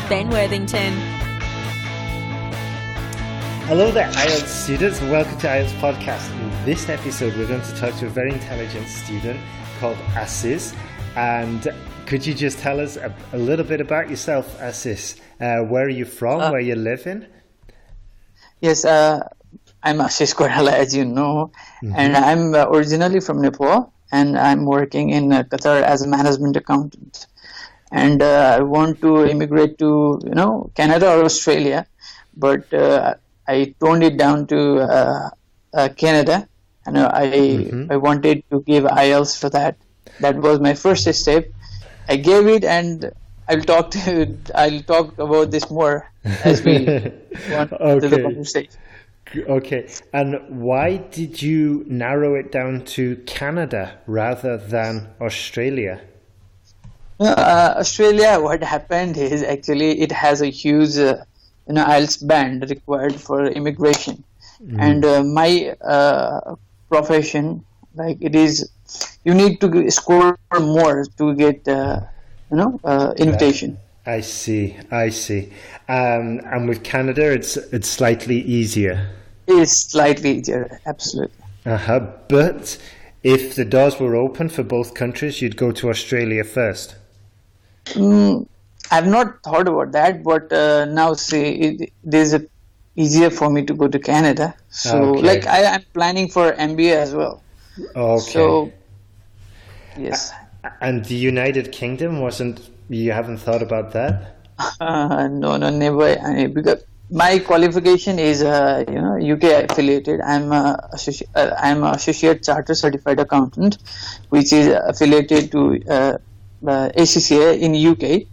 Ben Worthington. Hello there, IELTS students, and welcome to IELTS Podcast. In this episode, we're going to talk to a very intelligent student called Asis. And could you just tell us a little bit about yourself, Asis? Where are you from? Where you live in? Yes, I'm Ashish Korala, as you know, and I'm originally from Nepal, and I'm working in Qatar as a management accountant. And I want to immigrate to, Canada or Australia, but I toned it down to Canada, and I wanted to give IELTS for that. That was my first step. I gave it, and I'll talk about this more as we want to the conversation. Okay, and why did you narrow it down to Canada rather than Australia? Australia, what happened is actually it has a huge IELTS band required for immigration, and my profession, like it is, you need to score more to get invitation. I see. And with Canada, it's slightly easier. It's slightly easier, absolutely. But if the doors were open for both countries, you'd go to Australia first. I've not thought about that, but now it is easier for me to go to Canada. So, I'm planning for MBA as well. Okay. So, yes. And the United Kingdom you haven't thought about that? No, never. Because my qualification is, UK affiliated. I'm an associate charter certified accountant, which is affiliated to ACCA in UK.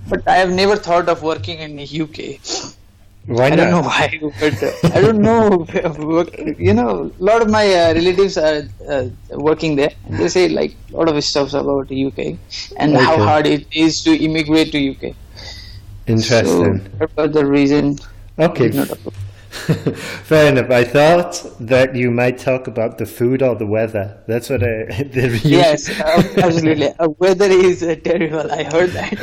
But I have never thought of working in the UK. Why not? I don't know why, but I don't know. A lot of my relatives are working there. And they say like a lot of stuff about the UK and how hard it is to immigrate to UK. Interesting. So that was the reason. Okay. Fair enough. I thought that you might talk about the food or the weather. That's what Yes, absolutely. Weather is terrible. I heard that.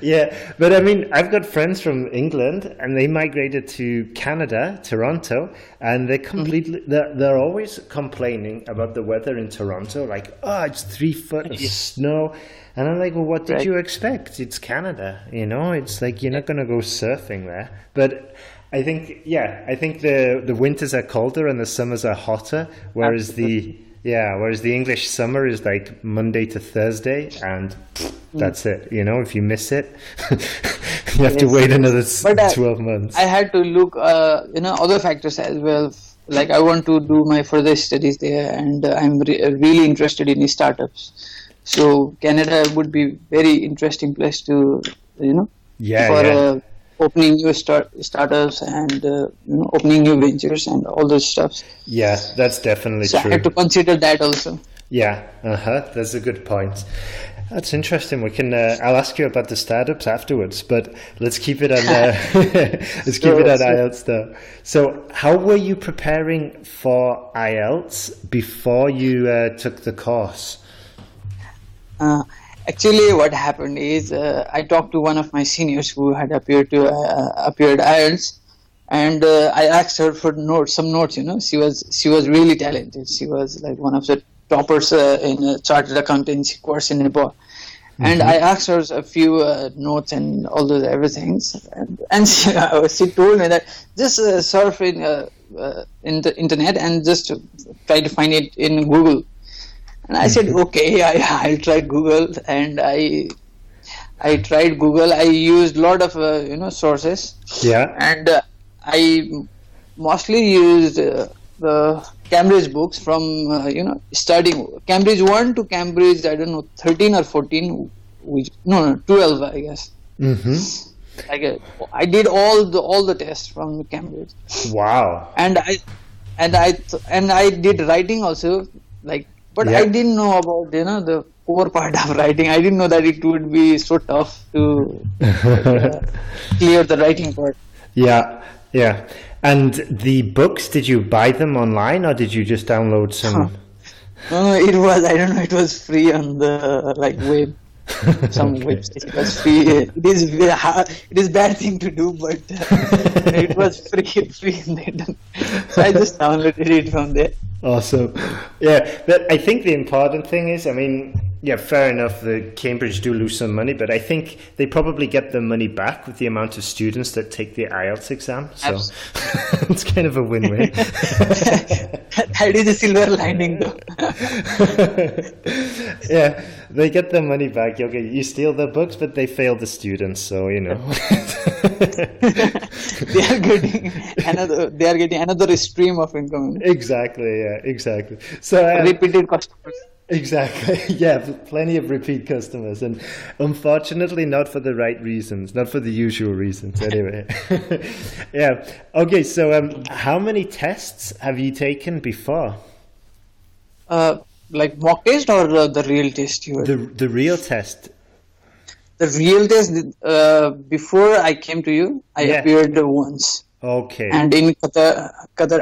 Yeah, but I mean, I've got friends from England, and they migrated to Canada, Toronto, and they're always complaining about the weather in Toronto. Like, it's 3 foot of snow. And I'm like, well, what did you expect? It's Canada, It's like you're not going to go surfing there. But I think the winters are colder and the summers are hotter, whereas the English summer is like Monday to Thursday, and that's it. If you miss it, you have to wait another 12 months. I had to look, other factors as well. Like I want to do my further studies there, and I'm really interested in startups. So Canada would be very interesting place to, opening new startups and opening new ventures and all those stuff. Yeah, that's definitely true. I have to consider that also. Yeah, that's a good point. That's interesting. We can. I'll ask you about the startups afterwards, but let's keep it on. Keep it on IELTS though. So, how were you preparing for IELTS before you took the course? Actually, what happened is I talked to one of my seniors who had appeared IELTS, and I asked her for some notes. She was really talented. She was like one of the toppers in a chartered accountancy course in Nepal. And I asked her a few notes and all those everythings, and she told me that just surf in the internet and just try to find it in Google. And I said, okay, I'll try Google, and I tried Google. I used a lot of sources. Yeah. And I mostly used the Cambridge books from starting Cambridge 1 to Cambridge 13 or 14, 12 I guess. I did all the tests from Cambridge. Wow. And I did writing also, but I didn't know about the core part of writing. I didn't know that it would be so tough to clear the writing part. Yeah. And the books, did you buy them online or did you just download some? It was free on the web. some Okay. website. It was free. It is very hard, it is bad thing to do, but it was free in there. So I just downloaded it from there. Awesome. Yeah, but I think the important thing is, I mean, yeah, fair enough, the Cambridge do lose some money, but I think they probably get the money back with the amount of students that take the IELTS exam. So it's kind of a win-win. That is a silver lining, though. Yeah, they get the money back. Okay, you steal their books, but they fail the students, so you know. They are getting another. They are getting another stream of income. Exactly. Yeah. Exactly. So Repeated customers. exactly. Yeah, plenty of repeat customers, and unfortunately, not for the right reasons, not for the usual reasons. Anyway. Yeah. Okay. So, how many tests have you taken before? Like mock test or the real test? You were? The real test. The real test, before I came to you, I Yeah. appeared once. Okay. And in Qatar,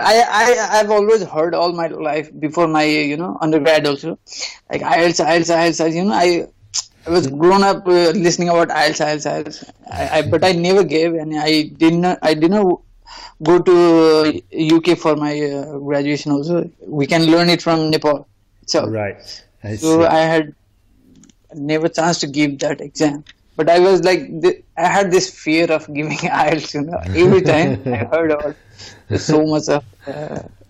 I've always heard all my life before my undergrad also, like IELTS. I was grown up listening about IELTS. But I never gave, and I did not go to UK for my graduation also. We can learn it from Nepal. So Right. I so see. I had never chance to give that exam, but I was like, I had this fear of giving IELTS. Every time I heard about so much of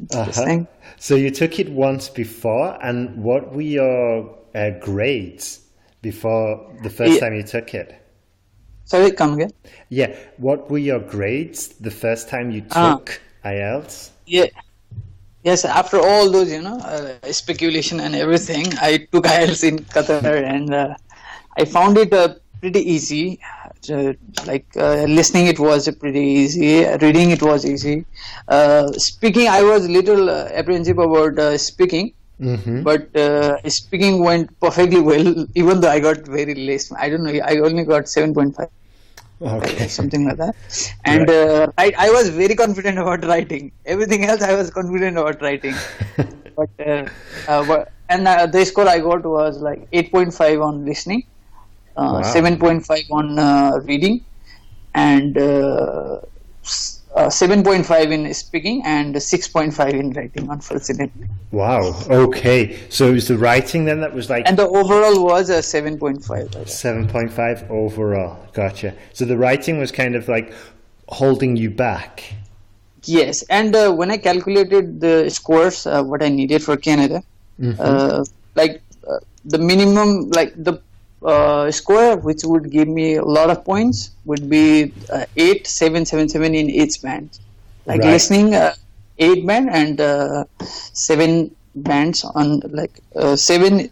this thing. So you took it once before, and what were your grades before the first Yeah. time you took it? Sorry, come again. Yeah, what were your grades the first time you Ah. took IELTS? Yeah. Yes, after all those, speculation and everything, I took IELTS in Qatar, and I found it pretty easy. Listening, it was pretty easy. Reading, it was easy. Speaking, I was little apprehensive about speaking, Mm-hmm. but speaking went perfectly well. Even though I got very less, I don't know. I only got 7.5. Okay. Something like that. And I was very confident about writing. Everything else I was confident about writing. But the score I got was like 8.5 on listening, Wow. 7.5 on reading, and 7.5 in speaking, and 6.5 in writing, unfortunately. Wow. Okay. So it was the writing then that was like And the overall was a 7.5. 7.5 overall. Gotcha. So the writing was kind of like holding you back. Yes, and when I calculated the scores, what I needed for Canada, the minimum, like the score which would give me a lot of points would be 8, 7, 7, 7 in each band. Like Right. listening, 8 band, and 7 bands on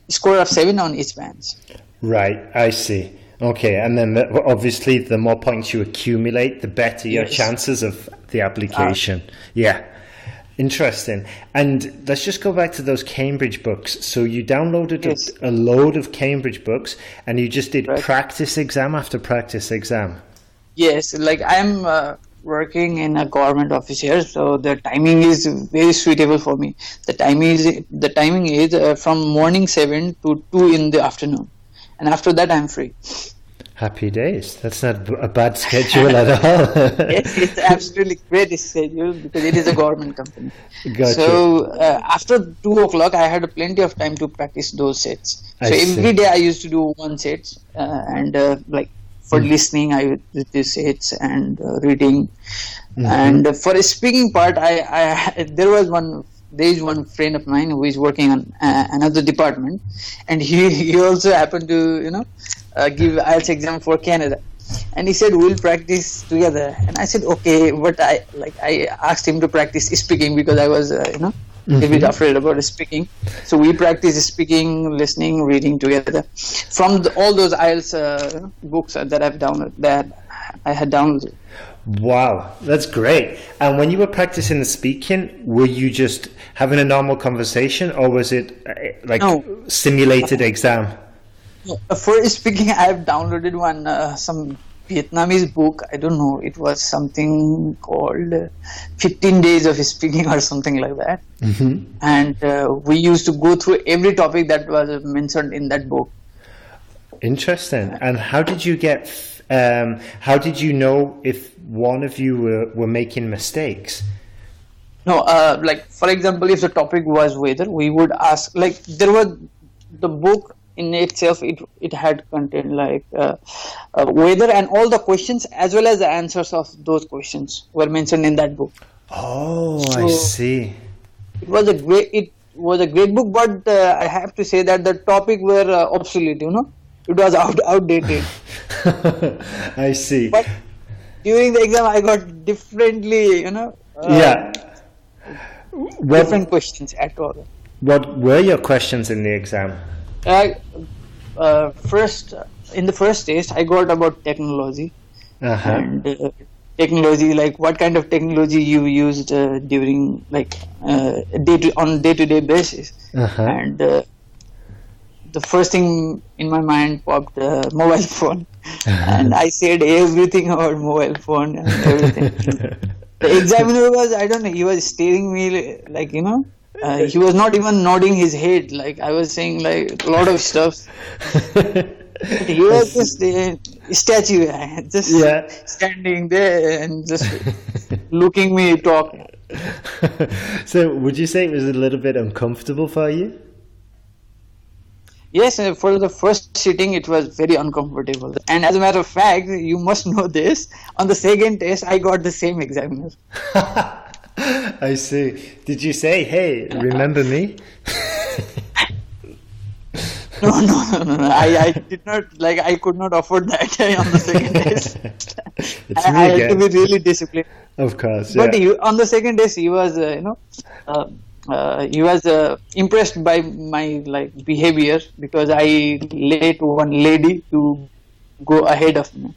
score of 7 on each bands. Right, I see. Okay, and then obviously the more points you accumulate, the better your Yes. chances of the application. Yeah, interesting. And let's just go back to those Cambridge books. So you downloaded Yes. a load of Cambridge books, and you just did Right. practice exam after practice exam. Yes, like I'm working in a government office here, so the timing is very suitable for me. The timing is from morning 7 to 2 in the afternoon, and after that I'm free. Happy days. That's not a bad schedule at all. Yes, it's absolutely great schedule because it is a government company. Gotcha. So after 2 o'clock, I had plenty of time to practice those sets. I So see. every day I used to do one set, and for listening, I would do the sets, and reading, and for speaking part, there is one friend of mine who is working on another department, and he also happened to give IELTS exam for Canada, and he said we'll practice together, and I said okay, but I asked him to practice speaking because I was a bit afraid about speaking. So we practice speaking, listening, reading together from all those IELTS books that I had downloaded. Wow, that's great. And when you were practicing the speaking, were you just having a normal conversation, or was it No. simulated exam? For speaking, I have downloaded some Vietnamese book. I don't know. It was something called 15 Days of Speaking or something like that. And we used to go through every topic that was mentioned in that book. Interesting. And how did you get? How did you know if one of you were making mistakes? No, like for example, if the topic was weather, we would ask, like there was the book in itself, it had content like weather, and all the questions as well as the answers of those questions were mentioned in that book. Oh, So I see. it was a great book, but I have to say that the topic were obsolete. It was outdated. I see. But during the exam, I got differently, Yeah. different questions at all. What were your questions in the exam? First, in the first test, I got about technology Uh-huh. and technology, like what kind of technology you used during like on day-to-day basis. Uh-huh. And the first thing in my mind popped mobile phone, and I said everything about mobile phone and everything. The examiner was, I don't know, he was staring me like, he was not even nodding his head. Like I was saying like a lot of stuff. He was just a statue, just standing there and just looking me talk. So would you say it was a little bit uncomfortable for you? Yes, for the first sitting, it was very uncomfortable. And as a matter of fact, you must know this, on the second test, I got the same examiner. I see. Did you say, hey, remember me? No. I did not, like, I could not afford that on the second test. It's I me had again. to be really disciplined. Of course, But yeah. on the second test, he was, he was impressed by my like behavior because I let one lady to go ahead of me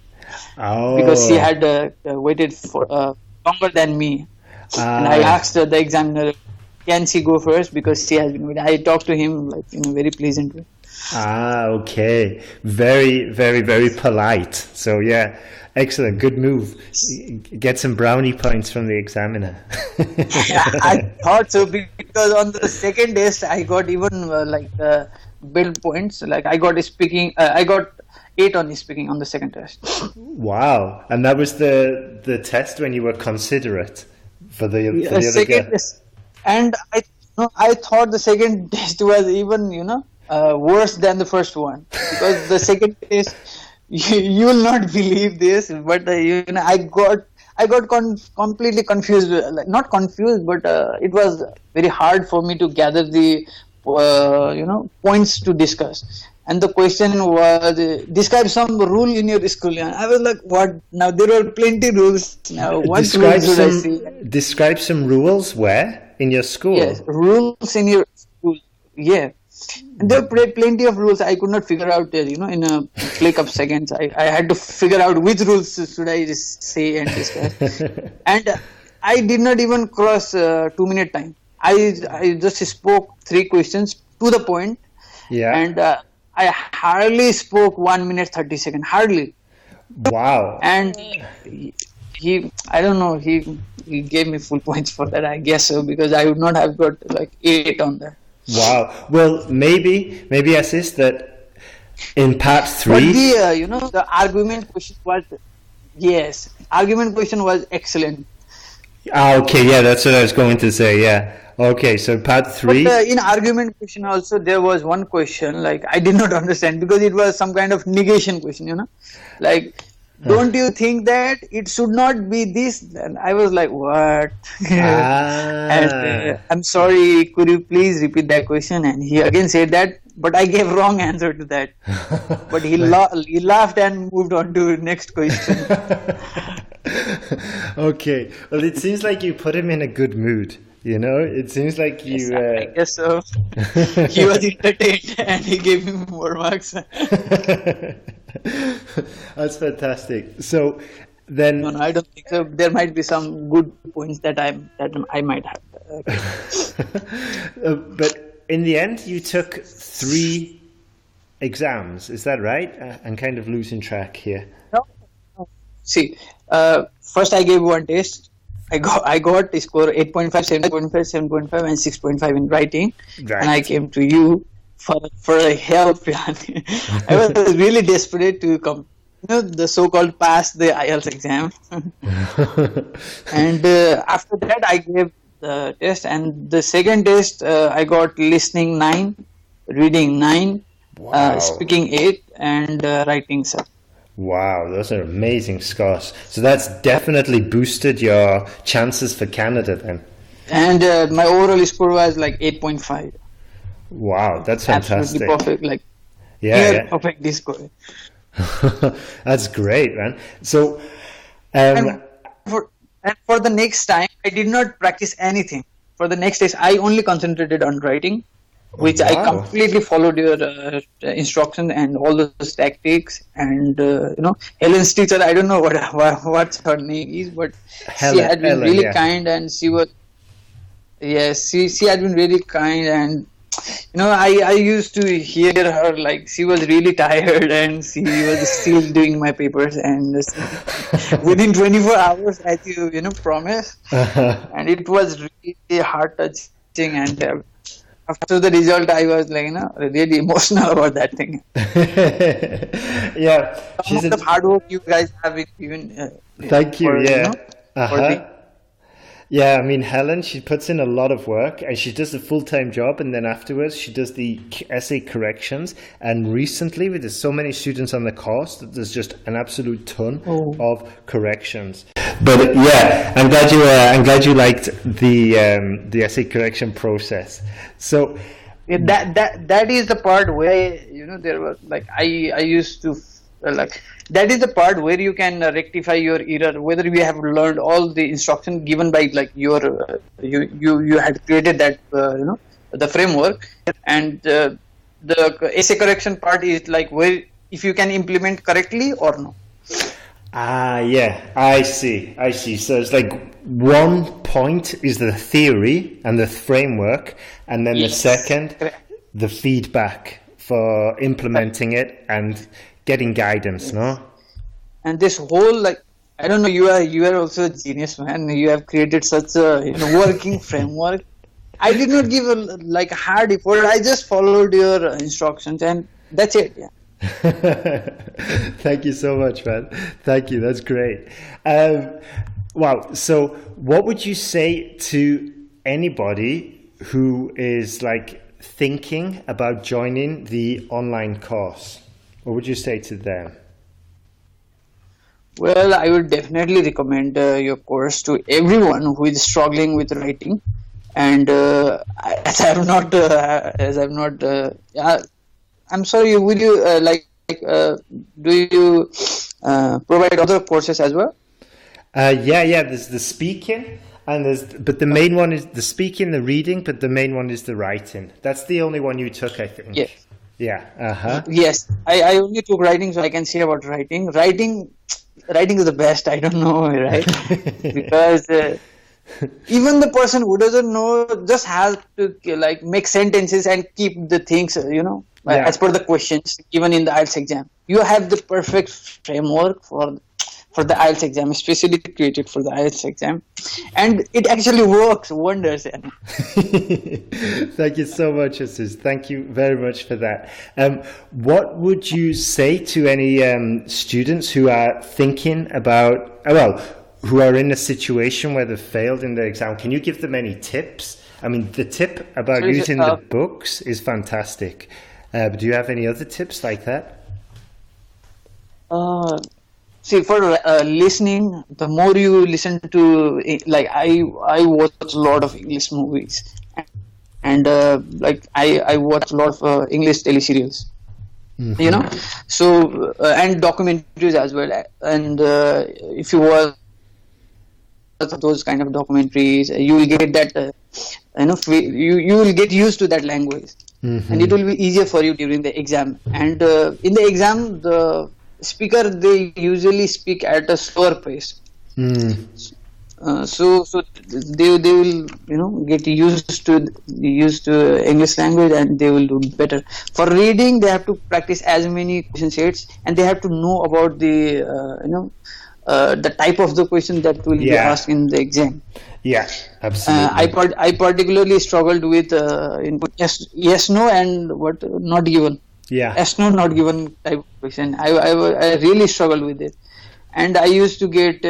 Oh. because she had waited for longer than me. And I asked the examiner, can she go first because she has been waiting. I talked to him like in a very pleasant way. Okay. Very, very, very polite. So yeah, excellent. Good move. Get some brownie points from the examiner. I thought so because on the second test I got even build points. Like I got speaking, I got 8 on speaking on the second test. Wow. And that was the test when you were considerate for the other Second guy. test, and I thought the second test was even worse than the first one because the second test you will not believe this, but I got completely confused, like not confused, but it was very hard for me to gather the points to discuss. And the question was describe some rule in your school. And I was like, what? Now there are plenty rules. Now what rules should I see? Describe some rules where in your school. Yes, rules in your school. Yeah. And there were plenty of rules I could not figure out, in a click of seconds. I had to figure out which rules should I just say and discuss. And I did not even cross 2-minute time. I just spoke 3 questions to the point. Yeah. And I hardly spoke 1 minute 30 seconds. Hardly. Wow. And he I don't know, he gave me full points for that, I guess so, because I would not have got like 8 on that. Wow. Well, maybe Asis, that in part 3. But the argument question was, yes, argument question was excellent. Okay, yeah, that's what I was going to say. Yeah. Okay, so part 3. But in argument question also there was one question like I did not understand because it was some kind of negation question. Like, don't you think that it should not be this? And I was like, what? And I'm sorry, could you please repeat that question? And he again said that, but I gave wrong answer to that. But he laughed and moved on to next question. Okay, well, it seems like you put him in a good mood. It seems like you. Yes, I guess so. He was entertained and he gave me more marks. That's fantastic. So then. No, I don't think so. There might be some good points that I might have. But in the end, you took 3 exams. Is that right? I'm kind of losing track here. No. See, first I gave one test. I got a score 8.5, 7.5, 7.5, and 6.5 in writing. Right. And I came to you for help. Yani. I was really desperate to come, the so-called pass the IELTS exam. And after that, I gave the test, and the second test, I got listening 9, reading 9, Wow. speaking 8, and writing 7. Wow, those are amazing scores. So that's definitely boosted your chances for Canada then. And my overall score was like 8.5. Wow, that's fantastic. Absolutely perfect, like Yeah, perfect score. yeah. That's great, man. So, And for the next time, I did not practice anything. For the next test, I only concentrated on writing, which I wow. completely followed your instruction and all those tactics. And Helen's teacher, I don't know what her name is, but she had been Helen, really yeah. kind, and she was, yes, she had been really kind. And I used to hear her like she was really tired and she was still doing my papers, and within 24 hours, as you promised. And it was really heart touching, and after the result, I was like, really emotional about that thing. Yeah, Some of the hard work you guys have given. Thank you. Yeah. For the, Yeah, I mean, Helen, she puts in a lot of work and she does a full-time job, and then afterwards she does the essay corrections. And recently, with there's so many students on the course, that there's just an absolute ton of corrections. But yeah, I'm glad you liked the essay correction process. So that is the part where there was like I used to like that is the part where you can rectify your error, whether you have learned all the instruction given by like your you had created that the framework, and the essay correction part is like where if you can implement correctly or no. Yeah, I see. So it's like one point is the theory and the framework, and then the second, the feedback for implementing it and getting guidance, no? And this whole, like, I don't know, you are also a genius, man. You have created such a working framework. I did not give a hard effort. I just followed your instructions, and that's it. Yeah. Thank you so much, man. Thank you. That's great. Wow. So, what would you say to anybody who is like thinking about joining the online course? What would you say to them? Well, I would definitely recommend your course to everyone who is struggling with writing. And I'm sorry. Would you do you provide other courses as well? Yeah. There's the speaking, but the main one is the speaking, the reading, but the main one is the writing. That's the only one you took, I think. Yes. Yeah. Yes, I only took writing, so I can say about writing. Writing is the best. I don't know, right? Because even the person who doesn't know just has to make sentences and keep the things, as per the questions given in the IELTS exam. You have the perfect framework for the IELTS exam, especially created for the IELTS exam, and it actually works wonders. Thank you so much, Asis. Thank you very much for that. What would you say to any students who are thinking about, who are in a situation where they've failed in the exam? Can you give them any tips? I mean, the tip about using the books is fantastic. But do you have any other tips like that? See, for listening, the more you listen to, I watch a lot of English movies, and I watch a lot of English teleserials, so and documentaries as well. And if you watch those kind of documentaries, you will get that, you will get used to that language, and it will be easier for you during the exam. And in the exam, the speaker, they usually speak at a slower pace, so they will get used to English language, and they will do better. For reading, they have to practice as many question sets, and they have to know about the the type of the question that will be asked in the exam. Yeah, absolutely. I particularly struggled with yes, no, and what not given. Yeah. Yes, no, not given type of question. I really struggled with it, and I used to get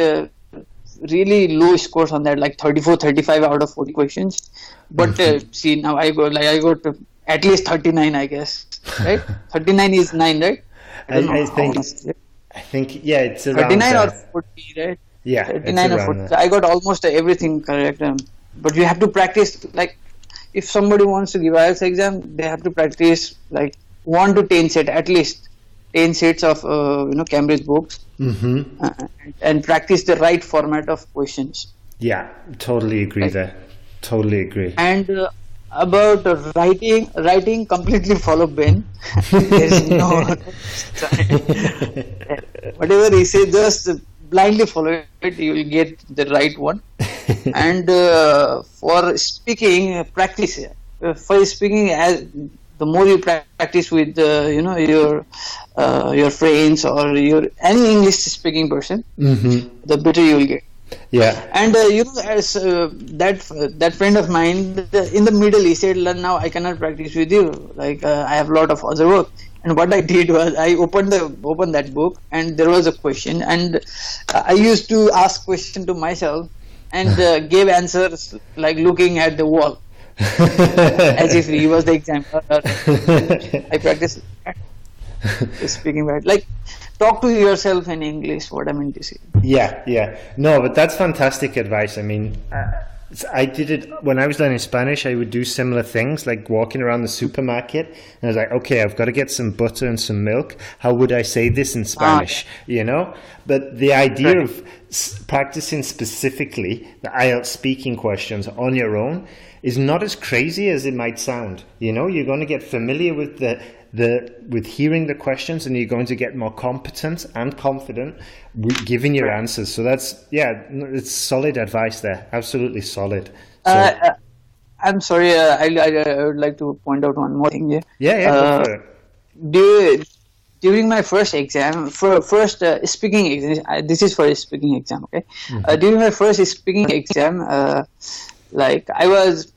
really low scores on that, like 34, 35 out of 40 questions. But see, now I got at least 39, I guess. Right? 39 is 9, right? I think yeah, it's around 39 or 40, right? Yeah, 39 or 40. So I got almost everything correct. But you have to practice, like, if somebody wants to give IELTS exam, they have to practice like 1 to 10 set, at least 10 sets of Cambridge books, and practice the right format of questions. Yeah, totally agree there. Totally agree. And about writing completely follow Ben. There's no whatever he says, just blindly follow it. You will get the right one. And for speaking, practice. For speaking, as the more you practice with your friends or any English speaking person, the better you will get. Yeah. And as that friend of mine in the middle, he said, now I cannot practice with you, like I have a lot of other work. And what I did was I opened that book, and there was a question, and I used to ask question to myself and gave answers like looking at the wall as if he was the examiner. I practiced speaking right, like talk to yourself in English, what I mean to say. Yeah. No, but that's fantastic advice. I mean, I did it when I was learning Spanish. I would do similar things, like walking around the supermarket, and I was like, okay, I've got to get some butter and some milk. How would I say this in Spanish? But the idea of practicing specifically the IELTS speaking questions on your own is not as crazy as it might sound. You're going to get familiar with with hearing the questions, and you're going to get more competent and confident with giving your answers. So it's solid advice there. Absolutely solid. So, I'm sorry, I would like to point out one more thing here. Go for it. During my first exam, speaking exam, this is for a speaking exam, okay? During my first speaking exam, like I was,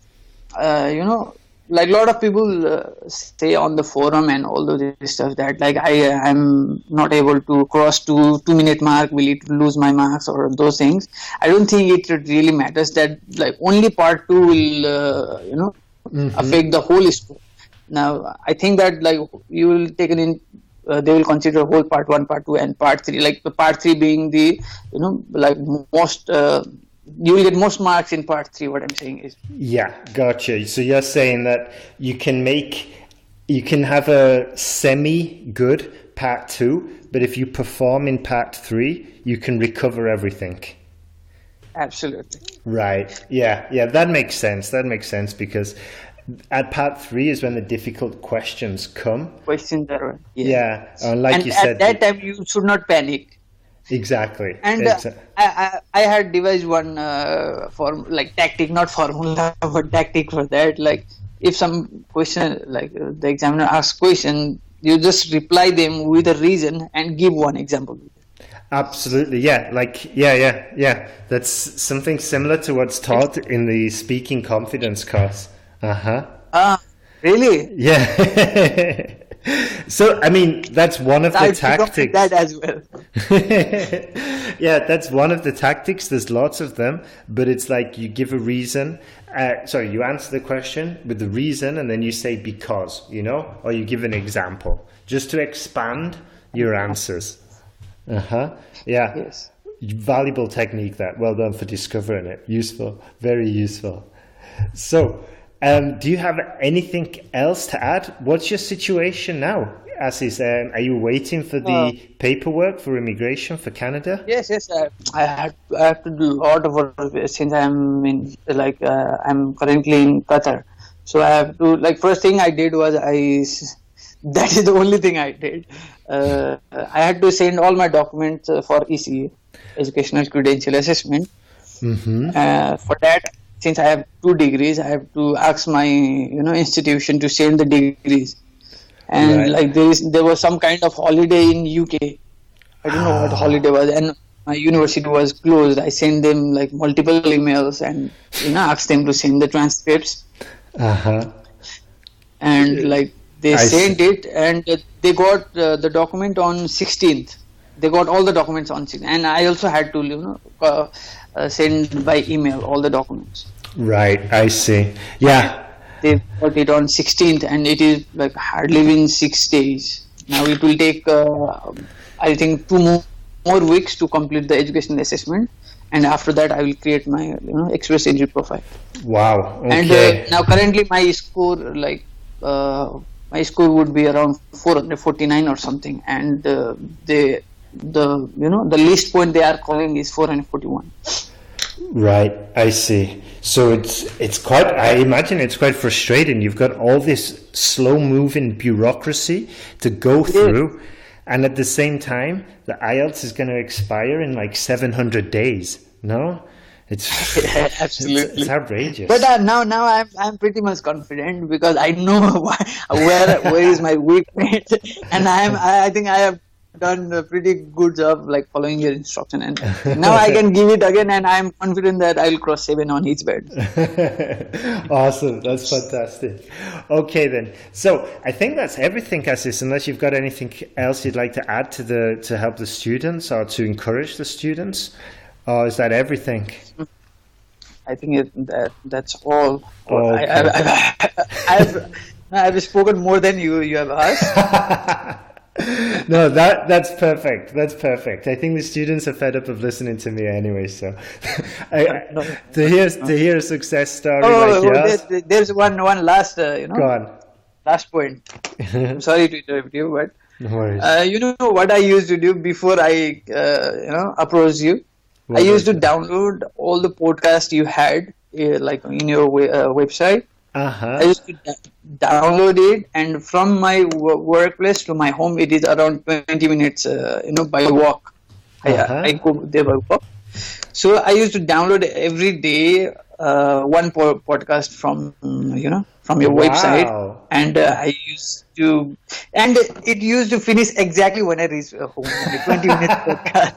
like a lot of people say on the forum and all those stuff that like I am not able to cross 2-minute mark, will it lose my marks or those things. I don't think it really matters. That like only part 2 will affect the whole score. Now I think that like you will take it in. They will consider whole part 1, part 2, and part 3. Like the part 3 being the like most. You will get most marks in part 3. What I'm saying is. Yeah, gotcha. So you're saying that you can have a semi-good part 2, but if you perform in part 3, you can recover everything. Absolutely. Right. Yeah. That makes sense. because at part 3 is when the difficult questions come. Questions are yeah. Like you said, at that time you should not panic. Exactly. And I had devised one like tactic, not formula, but tactic for that. Like if some question, like the examiner asks question, you just reply them with a reason and give one example. Absolutely, yeah. Like, yeah. That's something similar to what's taught in the speaking confidence course. Really? Yeah. So, I mean, that's one of the tactics. That as well. Yeah, that's one of the tactics. There's lots of them, but it's like you give a reason. You answer the question with the reason, and then you say because, or you give an example just to expand your answers. Yeah. Yes. Valuable technique that. Well done for discovering it. Useful. Very useful. So, do you have anything else to add? What's your situation now, Asis? Are you waiting for the paperwork for immigration for Canada? Yes. I have to do a lot of work since I'm I'm currently in Qatar. So I have to first thing I did was that is the only thing I did. I had to send all my documents for ECA, Educational Credential Assessment. For that. Since I have 2 degrees, I have to ask my institution to send the degrees, and there was some kind of holiday in UK. I don't know what holiday was, and my university was closed, I sent them like multiple emails and asked them to send the transcripts. And like they sent it, and they got the document on 16th. They got all the documents on 16th, and I also had to send by email all the documents. Right, I see. Yeah. They got it on 16th, and it is like hardly been 6 days. Now it will take, I think, 2 more weeks to complete the educational assessment, and after that I will create my express entry profile. Wow. Okay. And now currently my score would be around 449 or something, and the least point they are calling is 441. Right, I see. So it's quite, I imagine it's quite frustrating. You've got all this slow moving bureaucracy to go through, and at the same time the IELTS is going to expire in like 700 days. No? It's absolutely, it's outrageous. But now I'm pretty much confident, because I know where is my weak point, and I think I have done a pretty good job like following your instruction, and now I can give it again, and I'm confident that I'll cross 7 on each bed. Awesome, that's fantastic. Okay then, so I think that's everything, Asis, unless you've got anything else you'd like to add to help the students or to encourage the students, or is that everything? I think that's all. Okay. I've spoken more than you have asked. No, that's perfect. That's perfect. I think the students are fed up of listening to me anyway. So, to hear a success story like yours. There's one last Go on. last point. I'm sorry to interrupt you, but No worries. you know what I used to do before I approached you? I used to download all the podcasts you had like in your website. I used to download it, and from my workplace to my home, it is around 20 minutes, by walk. I go there by walk. So I used to download every day one podcast from your website, and I used to, and it used to finish exactly when I reached home, 20 minutes podcast.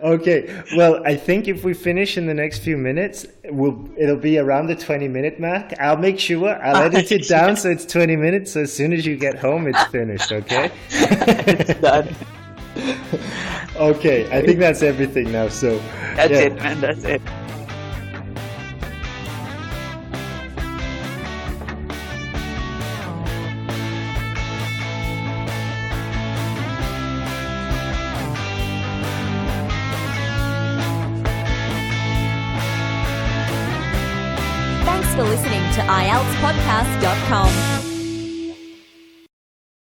Okay, well, I think if we finish in the next few minutes, it'll be around the 20-minute mark. I'll make sure I'll edit it down so it's 20 minutes. So as soon as you get home, it's finished. Okay. It's done. Okay, I think that's everything now. So that's it, man. That's it. Thanks for listening to IELTSPodcast.com.